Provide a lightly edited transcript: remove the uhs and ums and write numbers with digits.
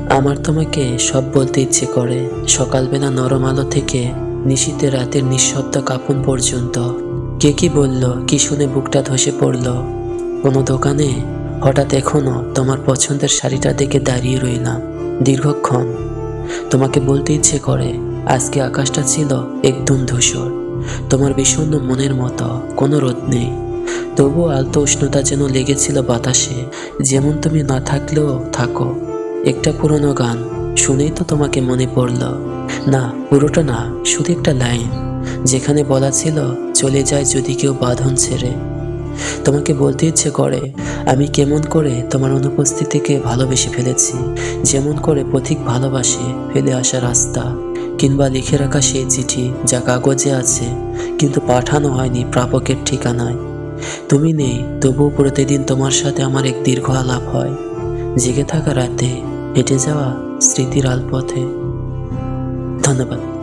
আমার তোমাকে সব বলতে ইচ্ছে করে, সকালবেলা নরম আলো থেকে নিশীথে রাতের নিঃশব্দ কাঁপন পর্যন্ত। কে কি বলল, কি শুনে বুকটা ধসে পড়ল। কোনো দোকানে হঠাৎ এখনো তোমার পছন্দের শাড়িটা দেখে দাঁড়িয়ে রইলাম দীর্ঘক্ষণ। তোমাকে বলতে ইচ্ছে করে আজকে আকাশটা ছিল একদম ধূসর, তোমার বিষণ্ণ মনের মতো কোনো রোদ নেই, তবুও আলতো উষ্ণতা যেন লেগেছিল বাতাসে। যেমন তুমি না থাকলেও থাকো। একটা পুরনো গান শুনেই তো তোমাকে মনে পড়ল। না, পুরোটা না, শুধু একটা লাইন যেখানে বলা ছিল চলে যায় যদি কেউ বাঁধন ছেড়ে। তোমাকে বলতে ইচ্ছে করে আমি কেমন করে তোমার অনুপস্থিতিকে ভালোবেসে ফেলেছি, যেমন করে পথিক ভালোবাসে ফেলে আসা রাস্তা, কিংবা লিখে রাখা সেই চিঠি যা কাগজে আছে কিন্তু পাঠানো হয়নি প্রাপকের ঠিকানায়। তুমি নেই, তবুও প্রতিদিন তোমার সাথে আমার এক দীর্ঘ আলাপ হয়, জেগে থাকা রাতে, হেঁটে যাওয়া স্মৃতির আলপথে। ধন্যবাদ।